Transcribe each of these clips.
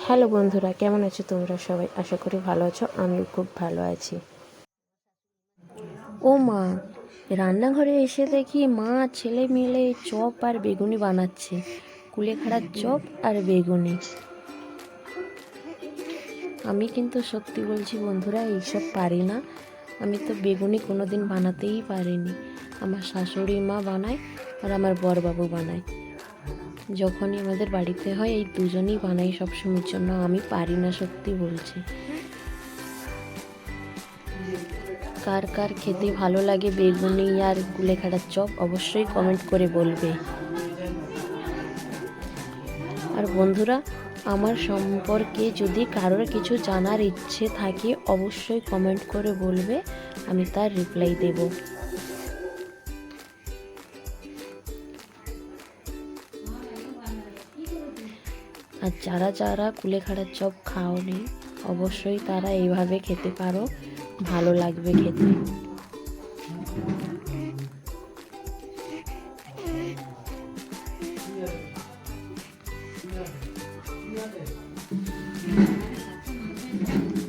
Hello বন্ধুরা, কেমন আছো তোমরা সবাই? আশা করি ভালো আছো। আমি খুব ভালো আছি। ও মা, রান্নাঘরে এসে দেখি মা ছেলে মিলে চপ আর বেগুনি বানাচ্ছে। কুলেখাড়ার চপ আর বেগুনি। আমি কিন্তু সত্যি বলছি বন্ধুরা, এইসব পারি না। আমি তো বেগুনি কোনো দিন বানাতেই পারিনি। আমার শাশুড়ি মা বানায় আর আমার বরবাবু বানায়। যখনই আমাদের বাড়িতে হয় এই দুজনেই বানাই সবসময়ের জন্য। আমি পারি না, সত্যি বলছি। কার কার খেতে ভালো লাগে বেগুনি আর কুলেখাড়ার চপ অবশ্যই কমেন্ট করে বলবে। আর বন্ধুরা, আমার সম্পর্কে যদি কারোর কিছু জানার ইচ্ছে থাকে অবশ্যই কমেন্ট করে বলবে, আমি তার রিপ্লাই দেব। আর যারা যারা কুলেখাড়ার চপ খাওনি অবশ্যই তারা এইভাবে খেতে পারো, ভালো লাগবে খেতে।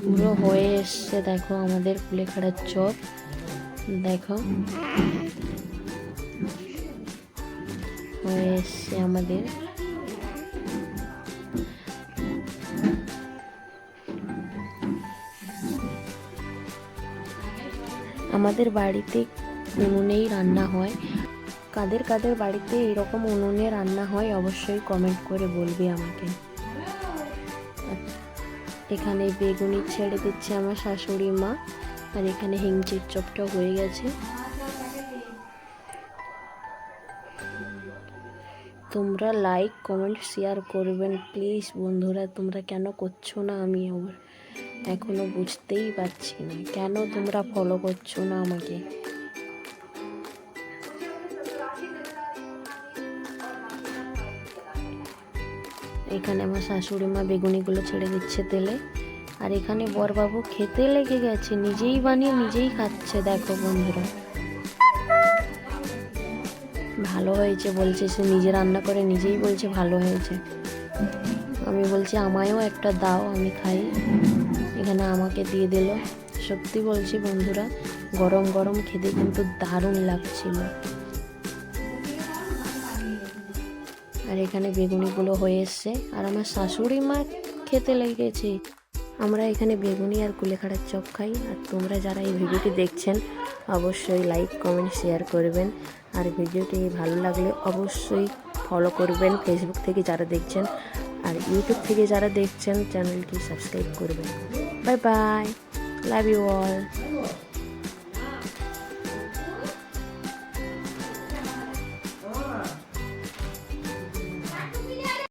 পুরো হয়ে এসছে, দেখো আমাদের কুলেখাড়ার চপ। দেখো হয়ে এসছে আমাদের। আমাদের বাড়িতে উনুনেই রান্না হয়। কাদের কাদের বাড়িতে এরকম উনুনে রান্না হয় অবশ্যই কমেন্ট করে বলবে আমাকে। এখানে বেগুনি ছেড়ে দিচ্ছে আমার শাশুড়ি মা, আর এখানে হিংচের চপটা হয়ে গেছে। তোমরা লাইক কমেন্ট শেয়ার করবেন প্লিজ বন্ধুরা। তোমরা কেন করছো না আমি এখনো বুঝতেই পারছি না, কেন তোমরা ফলো করছো না আমাকে। এখানে আমার শাশুড়ি মা বেগুনিগুলো ছেড়ে দিচ্ছে তেলে, আর এখানে বরবাবু খেতে লেগে গেছে, নিজেই বানিয়ে নিজেই খাচ্ছে। দেখো বন্ধুরা, ভালো হয়েছে বলছে, সে নিজে রান্না করে নিজেই বলছে ভালো হয়েছে। আমি বলছি আমায়ও একটা দাও, আমি খাই। এখানে আমাকে দিয়ে দিল। সত্যি বলছি বন্ধুরা, গরম গরম খেতে কিন্তু দারুণ লাগছিল। আর এখানে বেগুনিগুলো হয়ে এসছে, আর আমার শাশুড়ি মা খেতে লেগেছে। আমরা এখানে বেগুনি আর কুলেখাড়ার চপ খাই। আর তোমরা যারা এই ভিডিওটি দেখছেন অবশ্যই লাইক কমেন্ট শেয়ার করবেন। আর ভিডিওটি ভালো লাগলে অবশ্যই ফলো করবেন ফেসবুক থেকে যারা দেখছেন, আর ইউটিউব থেকে যারা দেখছেন চ্যানেলটি সাবস্ক্রাইব করবেন। Bye bye, love you all.